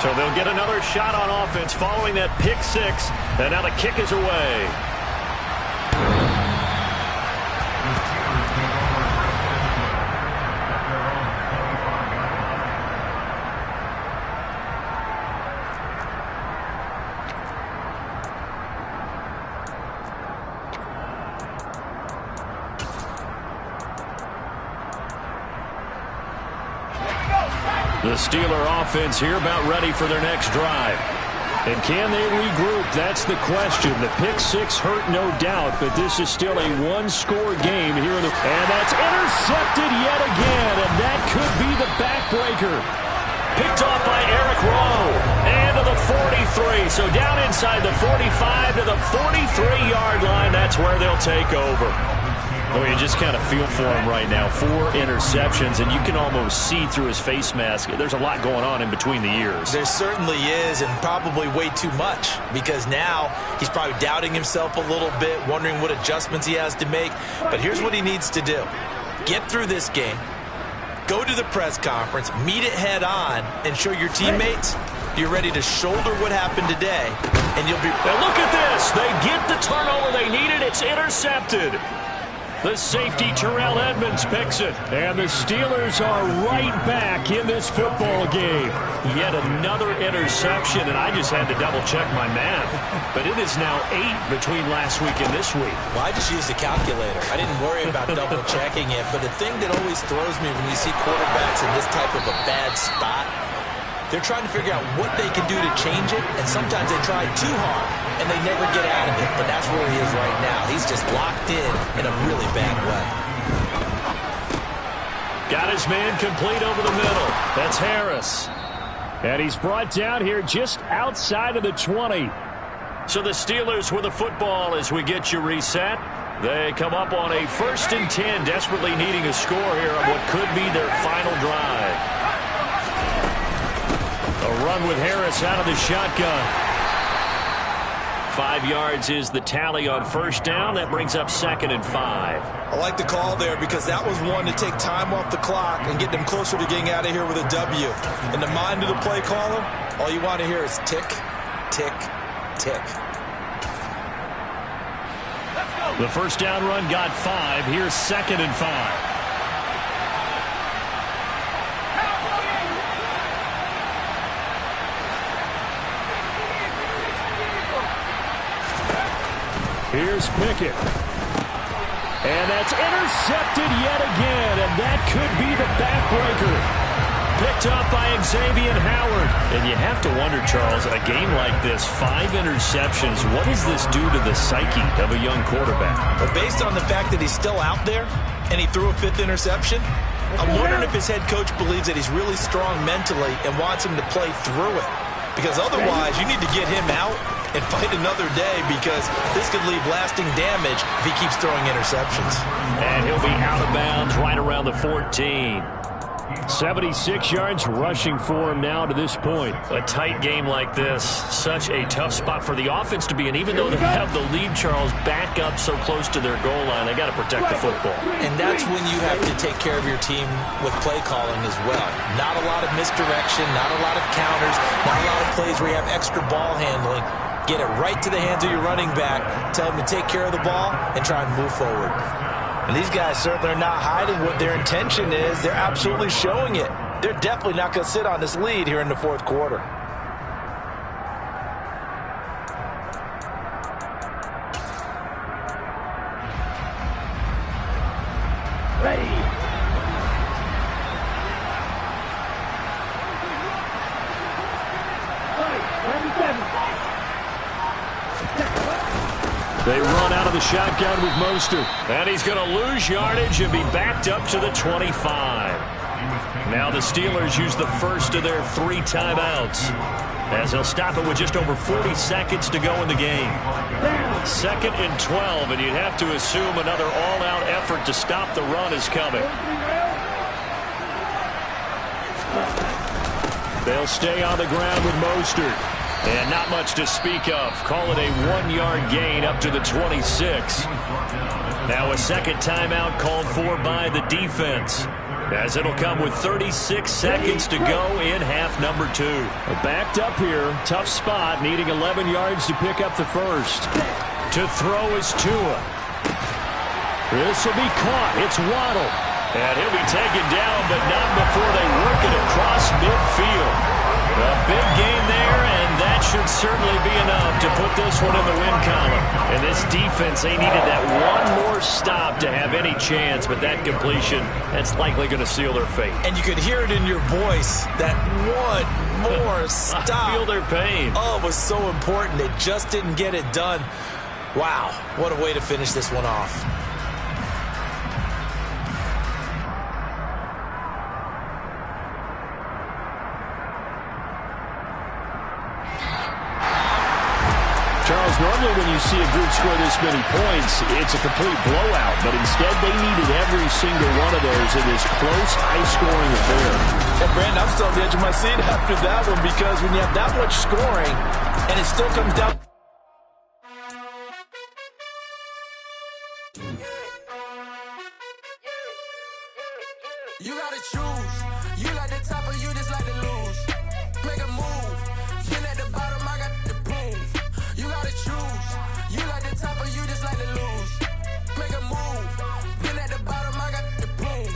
S3: So they'll get another shot on offense following that pick six, and now the kick is away. The Steeler offense here about ready for their next drive. And can they regroup? That's the question. The pick six hurt, no doubt, but this is still a one-score game here. And that's intercepted yet again, and that could be the backbreaker. Picked off by Eric Rowe. And to the 43. So down inside the 45 to the 43-yard line. That's where they'll take over. Oh, you just kind of feel for him right now. 4 interceptions, and you can almost see through his face mask. There's a lot going on in between the ears.
S4: There certainly is, and probably way too much, because now he's probably doubting himself a little bit, wondering what adjustments he has to make. But here's what he needs to do. Get through this game, go to the press conference, meet it head on, and show your teammates you're ready to shoulder what happened today, and you'll be...
S3: Now look at this. They get the turnover they needed. It's intercepted. The safety, Terrell Edmonds, picks it. And the Steelers are right back in this football game. Yet another interception, and I just had to double-check my math. But it is now 8 between last week and this week.
S4: Well, I just used a calculator. I didn't worry about double-checking it. But the thing that always throws me when you see quarterbacks in this type of a bad spot, they're trying to figure out what they can do to change it, and sometimes they try too hard, and they never get out of it, and that's where he is right now. He's just locked in a really bad way.
S3: Got his man complete over the middle. That's Harris. And he's brought down here just outside of the 20. So the Steelers with the football as we get you reset. They come up on a 1st and 10, desperately needing a score here on what could be their final drive. A run with Harris out of the shotgun. 5 yards is the tally on 1st down. That brings up 2nd and 5.
S4: I like the call there because that was one to take time off the clock and get them closer to getting out of here with a W. In the mind of the play caller, all you want to hear is tick, tick, tick.
S3: The 1st down run got 5. Here's 2nd and 5. Here's Pickett. And that's intercepted yet again, and that could be the backbreaker. Picked up by Xavier Howard. And you have to wonder, Charles, a game like this, 5 interceptions, what does this do to the psyche of a young quarterback?
S4: But based on the fact that he's still out there and he threw a 5th interception, I'm wondering if his head coach believes that he's really strong mentally and wants him to play through it. Because otherwise, you need to get him out and fight another day, because this could leave lasting damage if he keeps throwing interceptions.
S3: And he'll be out of bounds right around the 14. 76 yards rushing for him now to this point. A tight game like this, such a tough spot for the offense to be in. Even though they have the lead, Charles, back up so close to their goal line, they got to protect the football.
S4: And that's when you have to take care of your team with play calling as well. Not a lot of misdirection, not a lot of counters, not a lot of plays where you have extra ball handling. Get it right to the hands of your running back, tell him to take care of the ball, and try and move forward. And these guys certainly are not hiding what their intention is. They're absolutely showing it.
S7: they're definitely not going to sit on this lead here in the fourth quarter.
S5: Ready.
S8: They run out of the shotgun with Mostert. And he's going to lose yardage and be backed up to the 25. Now the Steelers use the first of their 3 timeouts, as they'll stop it with just over 40 seconds to go in the game. 2nd and 12, and you'd have to assume another all-out effort to stop the run is coming. They'll stay on the ground with Mostert. And not much to speak of. Call it a 1-yard gain up to the 26. Now a second timeout called for by the defense, as it'll come with 36 seconds to go in half number 2. Backed up here. Tough spot. Needing 11 yards to pick up the first. To throw is Tua. This will be caught. It's Waddle. And he'll be taken down, but not before they work it across midfield. A big gain there, and that should certainly be enough to put this one in the win column. And this defense, they needed that one more stop to have any chance, but that completion, that's likely going to seal their fate.
S4: And you could hear it in your voice, that one more stop.
S8: I feel their pain.
S4: Oh, it was so important. They just didn't get it done. Wow, what a way to finish this one off.
S8: Charles, normally when you see a group score this many points, it's a complete blowout. But instead, they needed every single one of those in this close, high-scoring affair.
S4: And, Brandon, I'm still on the edge of my seat after that one, because when you have that much scoring and it still comes down.
S9: You gotta choose. You like the top or you just like to lose. Make a move. Been at the bottom, I got the proof. You gotta choose. You like the top or you just like to lose. Make a move. Been at the bottom, I got the proof.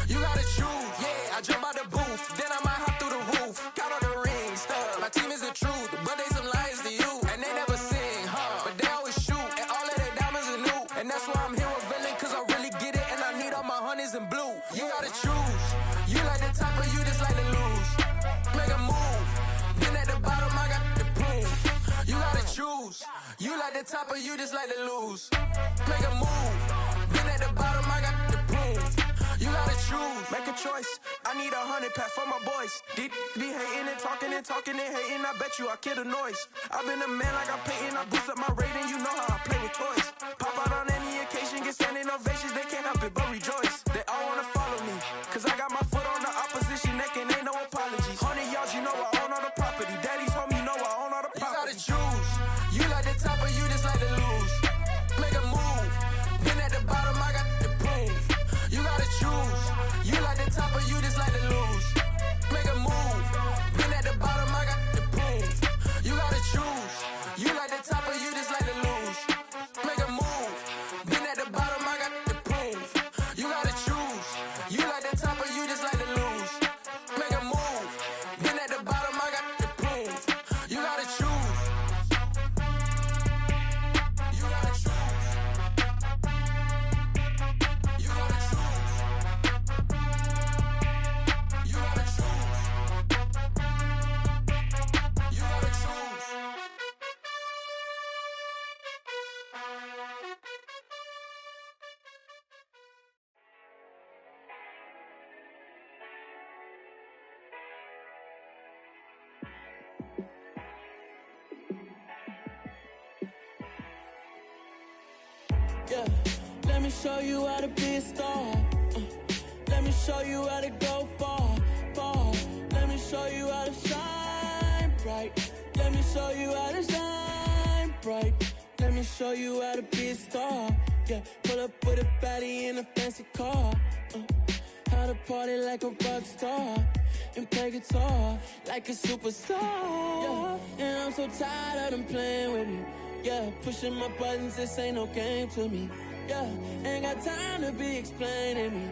S9: You gotta choose. Yeah, I jump out the booth. Then I might hop through the roof. Count all the rings. My team is the truth, but they some liars to you. And they never sing, but they always shoot. And all of their diamonds are new. And that's why I'm here with villain, cause I really get it. And I need all my honeys in blue. You gotta choose. You like the top or you just like to lose. Make a move. Been at the bottom, I got the proof. You gotta choose. You like the top or you just like to lose. Make a move. Been at the bottom, I got the proof. You gotta choose. Make a choice. I need 100 pack for my boys. Deep be hating and talking and hating. I bet you I kill the noise. I've been a man like I'm painting. I boost up my rating. You know how I play with toys. Pop out on any occasion, get standing ovations. They can't help it but rejoice. They all wanna follow me, cause I got my foot on the opposition neck and ain't no apologies. 100 yards, you know I own all the property. Daddy's home, you know I own all the property. You gotta choose. You like the top or you just like to lose. Make a move. Been at the bottom, I got the proof. You gotta choose. You like the top or you just like to lose. Make a move. Been at the bottom, I got the proof. You gotta choose. You like the top or you just like to lose. Make a move. Been at the bottom, I got the proof. You gotta choose. You like the top or you just like to lose. Make a move. Been at the bottom, I got the proof. You gotta choose. You gotta choose. You gotta choose. You gotta choose. You gotta choose.
S10: Yeah, let me show you how to be a star. Let me show you how to go far, far. Let me show you how to shine bright. Let me show you how to shine bright. Let me show you how to be a star. Yeah, pull up with a baddie in a fancy car. How to party like a rock star and play guitar like a superstar. Yeah, and I'm so tired of them playing with me. Yeah, pushing my buttons, this ain't no game to me. Yeah, ain't got time to be explaining me.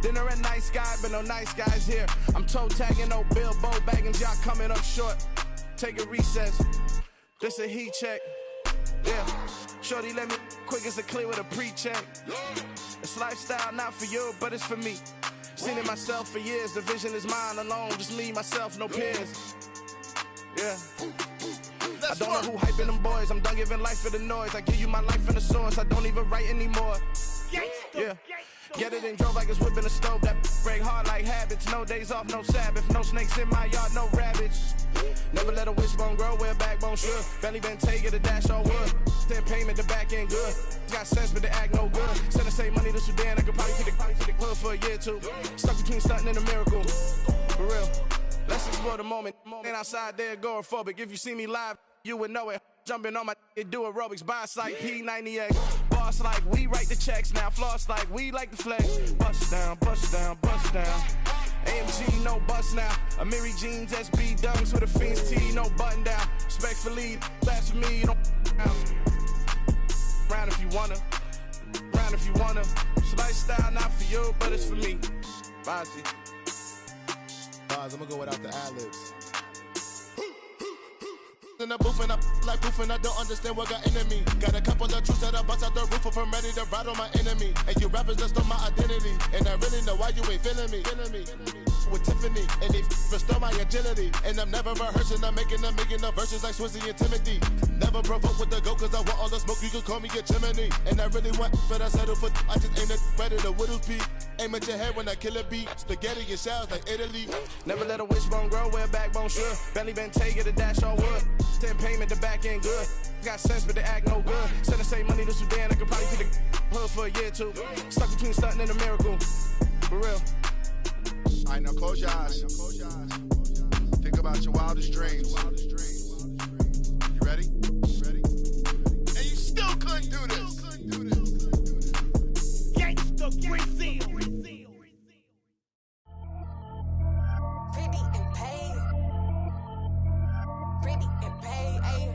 S11: Dinner at Nice Guy, but no nice guys here. I'm toe tagging, no Bilbo Baggins, y'all coming up short. Take a recess. This a heat check. Yeah. Shorty let me quick as a clear with a pre-check. It's lifestyle, not for you, but it's for me. Seen it myself for years. The vision is mine alone. Just me, myself, no peers. Yeah. I don't know who hyping them boys. I'm done giving life for the noise. I give you my life in the source. I don't even write anymore. Yeah. Get it and drove like it's whipping a stove. That break hard like habits. No days off, no Sabbath. No snakes in my yard, no rabbits. Never let a wishbone grow where a backbone should. Belly been taking the dash all wood. Then payment, the back end good. Got sense, but they act no good. Send the same money to Sudan. I could probably take the hood for a year or two. Stuck between stunting and a miracle. For real. Let's explore the moment. Ain't outside there agoraphobic. If you see me live, you would know it. Jumping on my do aerobics, buy site P90X. Boss like we write the checks now. Floss like we like the flex. Bust down, bust down, bust down. AMG, no bust now. Amiri jeans, SB dunks with a Fiends T, no button down. Respectfully, that's for me, you don't round if you wanna. Round if you wanna. It's lifestyle, not for you, but it's for me. Bozzy.
S12: Buzz, I'm gonna go without the ad-libs. In the booth and I like proof and I don't understand what got into me. Got a couple of truths that I bust out the roof if I'm ready to ride on my enemy. And you rappers just stole my identity. And I really know why you ain't feeling me. With Tiffany, and they restore my agility. And I'm never rehearsing, I'm making a million of verses like Swizzy and Timothy. Never provoke with the go, cause I want all the smoke, you can call me a chimney. And I really want, but I settle for, I just ain't ready to Whittles peak. Aim at your head when I kill a beat. Spaghetti and shells like Italy.
S11: Never let a wishbone grow where a backbone should. Belly been taking the dash all wood. Then payment, the back end good. Got sense, but they act no good. Send the same money to Sudan, I could probably take the hood for a year or two. Stuck between stunting and a miracle. For real.
S12: All right, now close your eyes. Think about your wildest dreams. You ready? And you still couldn't do this.
S1: Gangsta Brazil.
S2: Pretty and paid. Pretty and paid. Ayy.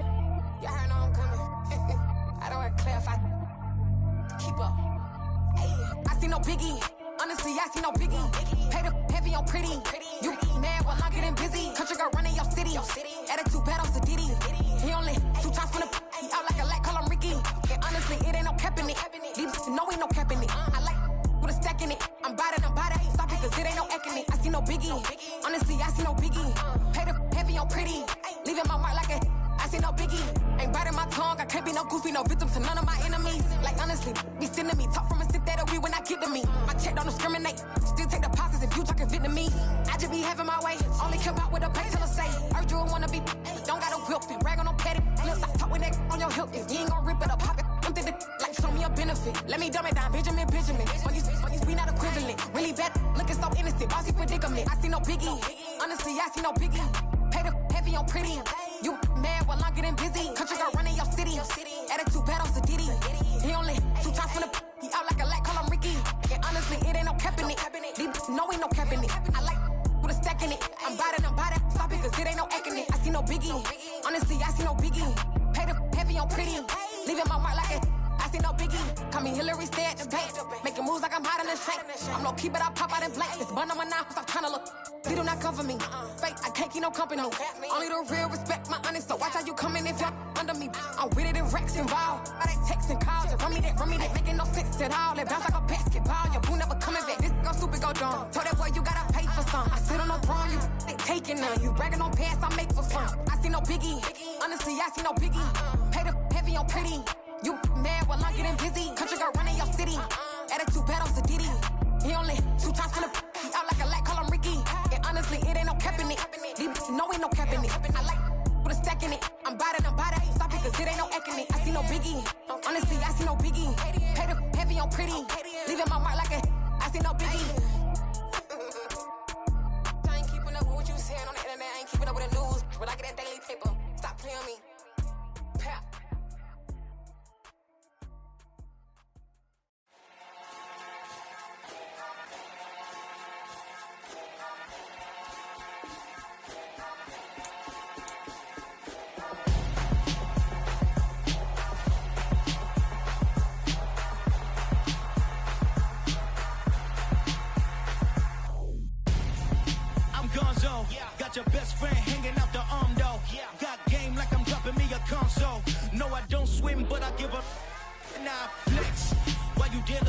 S2: Y'all heard I'm coming. I don't want to clarify. Keep up. Ayy. I see no biggie. Honestly, I see no biggie. Pay the heavy on pretty. You mad while I'm getting busy. Country girl running your city. Attitude bad on Sadiddy. He only 2 times from the he out like a light, call him Ricky. And honestly, it ain't no cap in it. These no ain't no cap in it. I like with a stack in it. I'm about it. Stop it, cause it ain't no acting it. I see no biggie. Honestly, I see no biggie. Pay the heavy on pretty. Leaving my mark like a I see no biggie. Ain't biting my tongue. I can't be no goofy, no victim to none of my enemies. Like honestly, be sending me talk from a sip that we when I get to me. My check don't discriminate. Still take deposits if you talking Vietnamese. I just be having my way. Only come out with a pay till I say. Heard you wanna be, don't got a whip and brag on no petty. Flips, I talk with that on your hip. If you ain't gon' rip it or pop it, I'm thinking like show me a benefit. Let me dumb it down, Benjamin. We not equivalent. Really bad, looking so innocent. Bossy predicament. I see no biggie. Honestly, I see no biggie. Pay the heavy on pretty. You mad while I'm getting busy. Country girl running your city. Attitude bad on Sadiddy. He only 2 times from the he out like a light, call him Ricky. And honestly, it ain't no cap in it. These no ain't no cap in it. I like with a stack in it. I'm about it. Stop it, cause it ain't no acting it. I see no biggie. Honestly, I see no biggie. Pay the heavy on pretty. Leaving my mark like a I see no biggie. Call me Hillary, stay at the bank. Making moves like I'm hot in the shank. I'm no keep it, I pop out in blank. This bun on my knife, stop trying to look. They do not come for me. Fake, I can't keep no company. Only the real respect my honest. So watch how you coming if y'all under me. I'm with it in racks involved. I they texting calls. Run me that. Making no sense at all. It bounce like a basketball. Your boo never coming back. This go stupid, go dumb. Told that boy you gotta pay for some. I sit on no throne, you they taking none. You bragging on pants, I make for fun. I see no biggie. Honestly, I see no biggie. Pay the heavy on pretty. You mad while I'm getting busy. Country girl running your city. Attitude bad on Sadiddy. He only 2 times from the he out like a light, call him Ricky. And honestly, it ain't no cap in it. These no ain't no cap in it. I like with a stack in it. I'm about it. Stop it, cause it ain't no acting it. I see no biggie. Honestly, I see no biggie. Pay the heavy on pretty. Leaving my mark like a I see no biggie. I ain't keeping up with what you saying on the internet. I ain't keeping up with the news. But I get that daily paper. Stop playing me. Pap.
S13: your best friend hanging out the arm though. Got game like I'm dropping me a console. No, I don't swim, but I give a now flex. While you deal